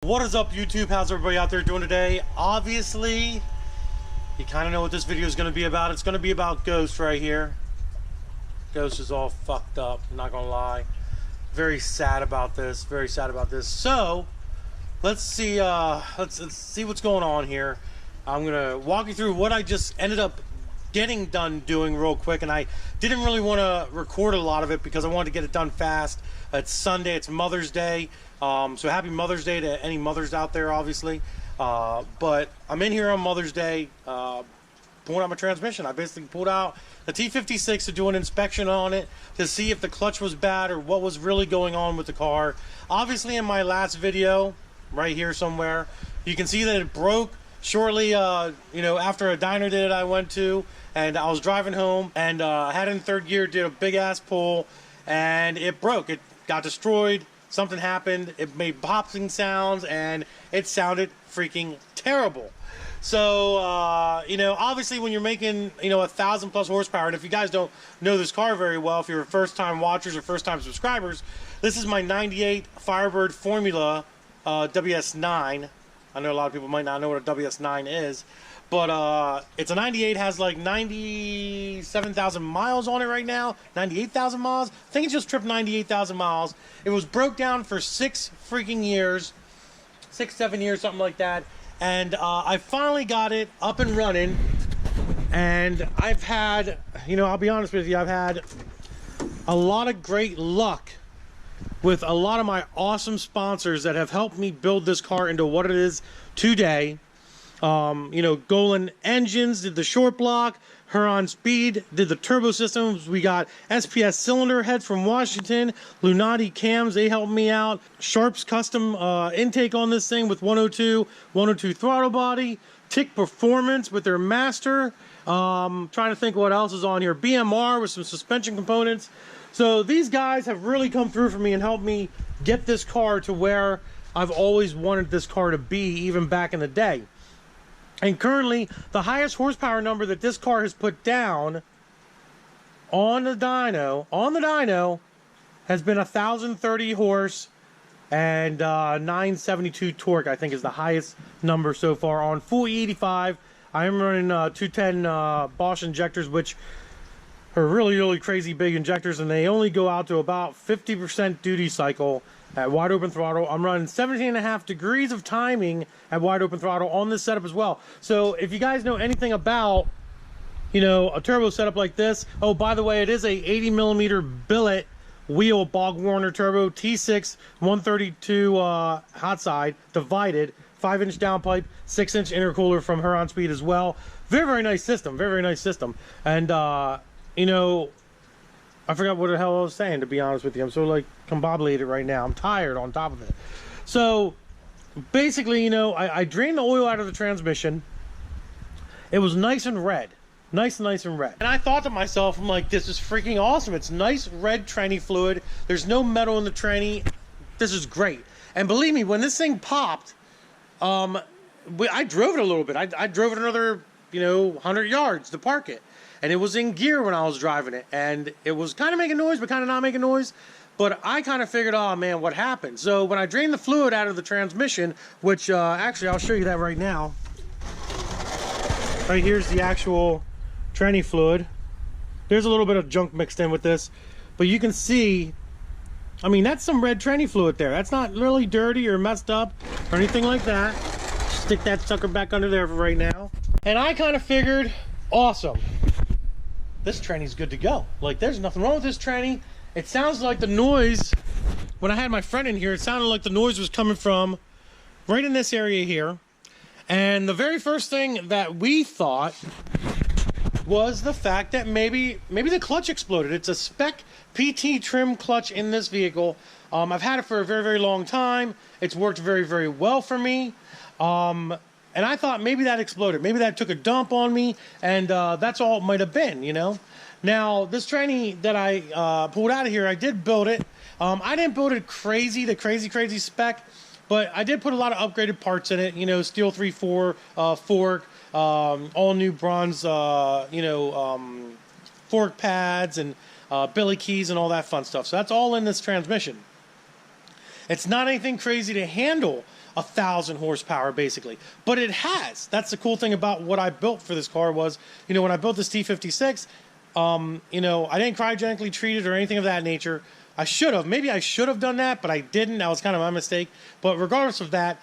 What is up, YouTube? How's everybody out there doing today? Obviously, you kind of know what this video is going to be about. It's going to be about Ghost right here. Ghost is all fucked up, I'm not going to lie. Very sad about this. Very sad about this. So, let's see let's see what's going on here. I'm going to walk you through what I just ended up getting done doing real quick, and I didn't really want to record a lot of it because I wanted to get it done fast. It's Sunday, it's Mother's Day, so happy Mother's Day to any mothers out there, obviously. But I'm in here on Mother's Day pulling out my transmission. I basically pulled out the T56 to do an inspection on it to see if the clutch was bad or what was really going on with the car. Obviously, in my last video right here somewhere, you can see that it broke shortly after a diner that I went to, and I was driving home, and I had it in third gear, did a big ass pull, and it broke. It got destroyed. Something happened. It made popping sounds, and it sounded freaking terrible. So obviously when you're making 1,000+ horsepower, and if you guys don't know this car very well, if you're first time watchers or first time subscribers, this is my 98 Firebird Formula WS9. I know a lot of people might not know what a WS9 is, but it's a 98, has like 97,000 miles on it right now, 98,000 miles. I think it just tripped 98,000 miles. It was broke down for 6 freaking years, 6-7 years, something like that. And I finally got it up and running, and I've had, I'll be honest with you, I've had a lot of great luck with a lot of my awesome sponsors that have helped me build this car into what it is today. Golen Engines did the short block, Huron Speed did the turbo systems, we got SPS cylinder heads from Washington, Lunati Cams, they helped me out, Sharp's custom intake on this thing with 102 throttle body, Gentek Performance with their master, trying to think what else is on here, BMR with some suspension components. So these guys have really come through for me and helped me get this car to where I've always wanted this car to be, even back in the day. And currently, the highest horsepower number that this car has put down on the dyno has been 1,030 horse and 972 torque, I think, is the highest number so far on full E85. I am running 210 Bosch injectors, which are really crazy big injectors, and they only go out to about 50% duty cycle at wide open throttle. I'm running 17.5 degrees of timing at wide open throttle on this setup as well. So if you guys know anything about a turbo setup like this, oh, by the way, it is a 80mm billet wheel Bog Warner turbo, T6 132 hot side divided, 5-inch downpipe, 6-inch intercooler from Huron Speed as well. Very nice system, very nice system. And I forgot what the hell I was saying, to be honest with you. I'm so combobulated right now. I'm tired on top of it. So basically, I drained the oil out of the transmission. It was nice and red. Nice and red. And I thought to myself, I'm like, this is freaking awesome. It's nice red tranny fluid. There's no metal in the tranny. This is great. And believe me, when this thing popped, I drove it a little bit. I drove it another, 100 yards to park it. And it was in gear when I was driving it, and it was kind of making noise, but kind of not making noise. But I kind of figured, oh man, what happened? So when I drained the fluid out of the transmission, which actually I'll show you that right now. Right here's the actual tranny fluid. There's a little bit of junk mixed in with this, but you can see, I mean, that's some red tranny fluid there. That's not really dirty or messed up or anything like that. Stick that sucker back under there for right now. And I kind of figured, awesome. This tranny's good to go. There's nothing wrong with this tranny. It sounds like the noise, when I had my friend in here, it sounded like the noise was coming from right in this area here. And the very first thing that we thought was the fact that maybe the clutch exploded. It's a spec PT trim clutch in this vehicle. I've had it for a very long time. It's worked very well for me. And I thought maybe that exploded. Maybe that took a dump on me, and that's all it might have been, Now, this tranny that I pulled out of here, I did build it. I didn't build it crazy spec, but I did put a lot of upgraded parts in it. Steel 3/4 fork, all new bronze, fork pads and billy keys and all that fun stuff. So that's all in this transmission. It's not anything crazy to handle. 1,000 horsepower basically. But it has. That's the cool thing about what I built for this car was, you know, when I built this T56, you know, I didn't cryogenically treat it or anything of that nature. I should have. Maybe I should have done that, but I didn't. That was kind of my mistake. But regardless of that,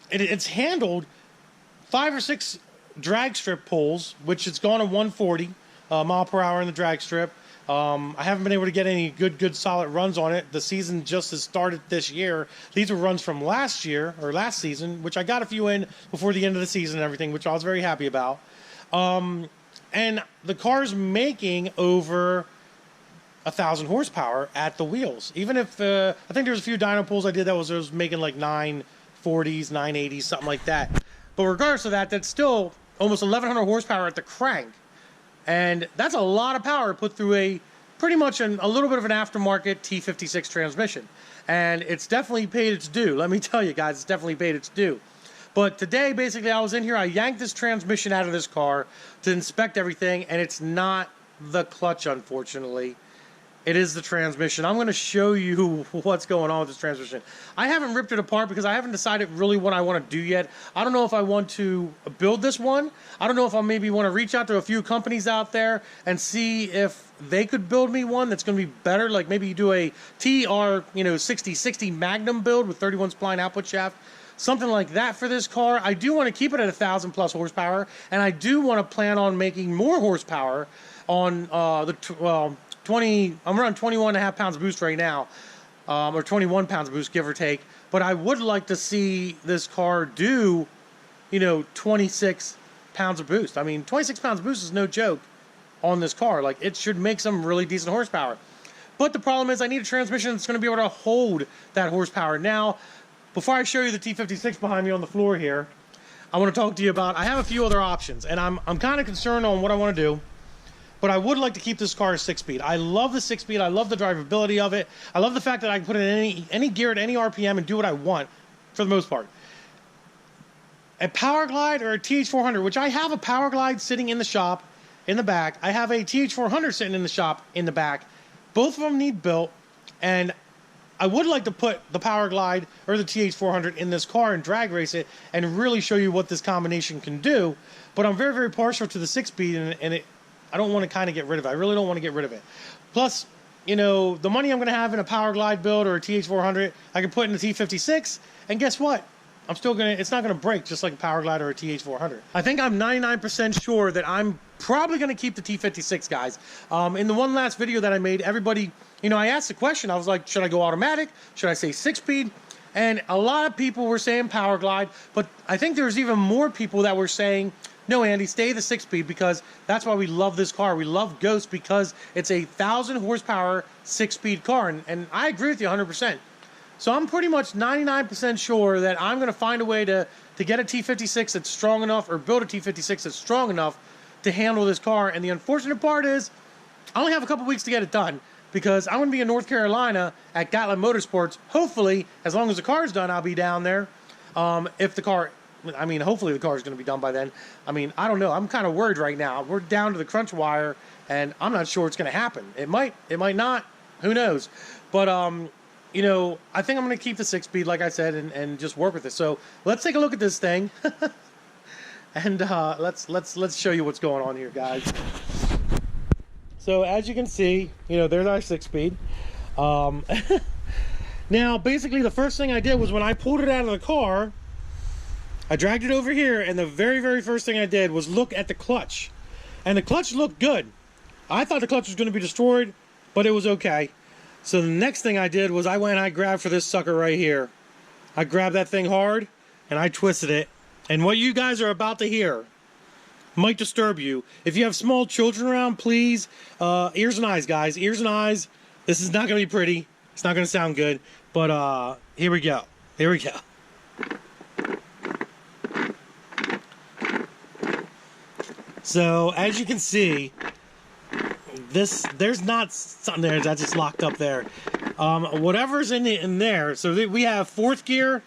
it's handled 5 or 6 drag strip pulls, which it's gone to 140 mile per hour in the drag strip. I haven't been able to get any good solid runs on it. The season just has started this year. These were runs from last year or last season, which I got a few in before the end of the season and everything, which I was very happy about. And the car's making over 1,000 horsepower at the wheels. Even if I think there was a few dyno pulls I did that was making like 940s, 980s, something like that. But regardless of that, that's still almost 1,100 horsepower at the crank. And that's a lot of power put through a pretty much a little bit of an aftermarket T56 transmission. And it's definitely paid its due. Let me tell you guys, it's definitely paid its due. But today, basically, I was in here, I yanked this transmission out of this car to inspect everything, and it's not the clutch, unfortunately. It is the transmission. I'm going to show you what's going on with this transmission. I haven't ripped it apart because I haven't decided really what I want to do yet. I don't know if I want to build this one. I don't know if I maybe want to reach out to a few companies out there and see if they could build me one that's going to be better. Like maybe you do a TR, you know, 6060 Magnum build with 31 spline output shaft. Something like that for this car. I do want to keep it at 1,000 plus horsepower, and I do want to plan on making more horsepower on I'm around 21.5 pounds of boost right now, or 21 pounds of boost, give or take. But I would like to see this car do, you know, 26 pounds of boost. I mean, 26 pounds of boost is no joke on this car. Like, it should make some really decent horsepower. But the problem is I need a transmission that's going to be able to hold that horsepower. Now, before I show you the T56 behind me on the floor here, I want to talk to you about, I have a few other options, and I'm kind of concerned on what I want to do. But I would like to keep this car a 6-speed. I love the 6-speed. I love the drivability of it. I love the fact that I can put it in any gear at any RPM and do what I want, for the most part. A Power Glide or a TH400, which I have a Power Glide sitting in the shop in the back. I have a TH400 sitting in the shop in the back. Both of them need built, and I would like to put the Power Glide or the TH400 in this car and drag race it and really show you what this combination can do. But I'm very, very partial to the 6-speed, and I don't want to kind of get rid of it. I really don't want to get rid of it. Plus, you know, the money I'm going to have in a Power Glide build or a TH400, I can put in a T56, and guess what? I'm still going to, it's not going to break just like a Power Glide or a TH400. I think I'm 99% sure that I'm probably going to keep the T56, guys. In the one last video that I made, everybody, you know, I asked the question. I was like, should I go automatic? Should I say 6-speed? And a lot of people were saying Power Glide, but I think there's even more people that were saying, no, Andy, stay the 6-speed, because that's why we love this car. We love Ghost because it's a 1,000 horsepower 6-speed car, and I agree with you 100%. So I'm pretty much 99% sure that I'm going to find a way to get a T56 that's strong enough, or build a T56 that's strong enough to handle this car. And the unfortunate part is I only have a couple weeks to get it done, because I'm going to be in North Carolina at BATTLite Motorsports. Hopefully, as long as the car's done, I'll be down there. If the car... I mean, hopefully the car is going to be done by then. I mean, I don't know. I'm kind of worried right now. We're down to the crunch wire, and I'm not sure it's going to happen. It might not. Who knows? But, you know, I think I'm going to keep the 6-speed, like I said, and just work with it. So let's take a look at this thing, and let's show you what's going on here, guys. So as you can see, you know, there's our 6-speed. Now, basically, the first thing I did was when I pulled it out of the car, I dragged it over here, and the very, very first thing I did was look at the clutch. And the clutch looked good. I thought the clutch was going to be destroyed, but it was okay. So the next thing I did was I went and I grabbed for this sucker right here. I grabbed that thing hard, and I twisted it. And what you guys are about to hear might disturb you. If you have small children around, please, ears and eyes, guys. Ears and eyes. This is not going to be pretty. It's not going to sound good. But here we go. Here we go. So, as you can see, there's not something there that's just locked up there. Whatever's in there, so we have 4th gear,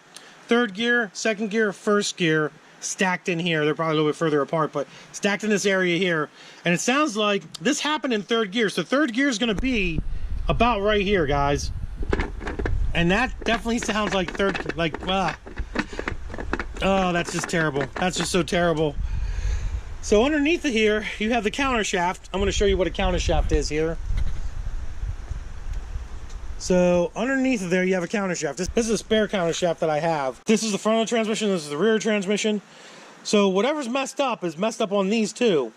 3rd gear, 2nd gear, 1st gear stacked in here. They're probably a little bit further apart, but stacked in this area here. And it sounds like this happened in 3rd gear. So 3rd gear is going to be about right here, guys. And that definitely sounds like 3rd, like, Oh, that's just terrible. That's just so terrible. So underneath of here, you have the counter shaft. I'm going to show you what a counter shaft is here. So underneath of there, you have a counter shaft. This is a spare counter shaft that I have. This is the front of the transmission. This is the rear transmission. So whatever's messed up is messed up on these two.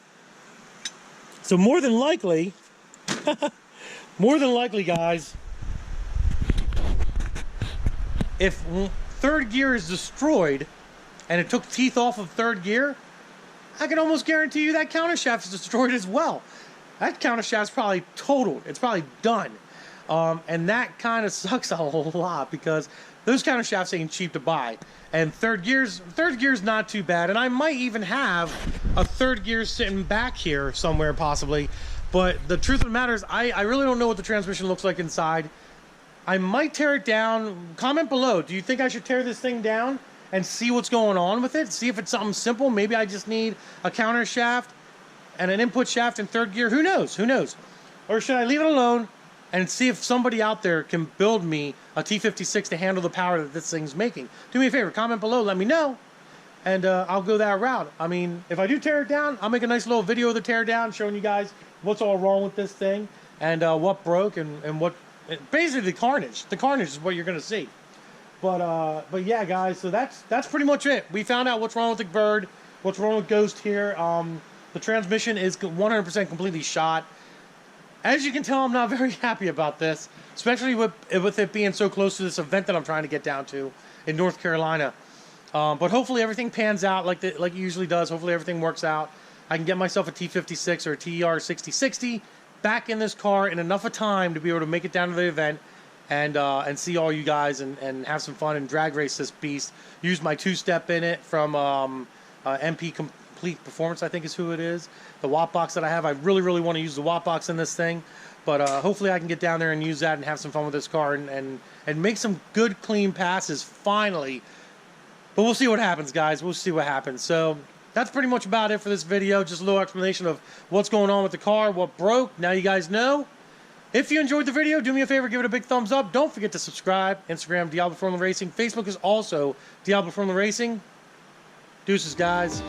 So more than likely, guys, if third gear is destroyed and it took teeth off of third gear, I can almost guarantee you that counter shaft is destroyed as well. That counter shaft's probably totaled. It's probably done. And that kind of sucks a whole lot because those counter shafts ain't cheap to buy. And third gear's not too bad. And I might even have a third gear sitting back here somewhere possibly. But the truth of the matter is I really don't know what the transmission looks like inside. I might tear it down. Comment below. Do you think I should tear this thing down and see what's going on with it? See if it's something simple. Maybe I just need a counter shaft and an input shaft in third gear. Who knows? Who knows? Or should I leave it alone and see if somebody out there can build me a T56 to handle the power that this thing's making? Do me a favor, comment below, let me know, and I'll go that route. I mean, if I do tear it down, I'll make a nice little video of the tear down, showing you guys what's all wrong with this thing, and what broke, and what, basically the carnage. The carnage is what you're gonna see. But yeah, guys, so that's pretty much it. We found out what's wrong with the bird, what's wrong with Ghost here. The transmission is 100% completely shot. As you can tell, I'm not very happy about this, especially with it being so close to this event that I'm trying to get down to in North Carolina. But hopefully everything pans out like it usually does. Hopefully everything works out. I can get myself a T56 or a TR6060 back in this car in enough of time to be able to make it down to the event and see all you guys and have some fun and drag race this beast. Use my two-step in it from MP Complete Performance, I think is who it is. The watt box that I have, I really, really want to use the watt box in this thing. But hopefully I can get down there and use that and have some fun with this car and make some good, clean passes finally. But we'll see what happens, guys. We'll see what happens. So that's pretty much about it for this video. Just a little explanation of what's going on with the car, what broke. Now you guys know. If you enjoyed the video, do me a favor, give it a big thumbs up. Don't forget to subscribe. Instagram, Diablo Formula Racing. Facebook is also Diablo Formula Racing. Deuces, guys.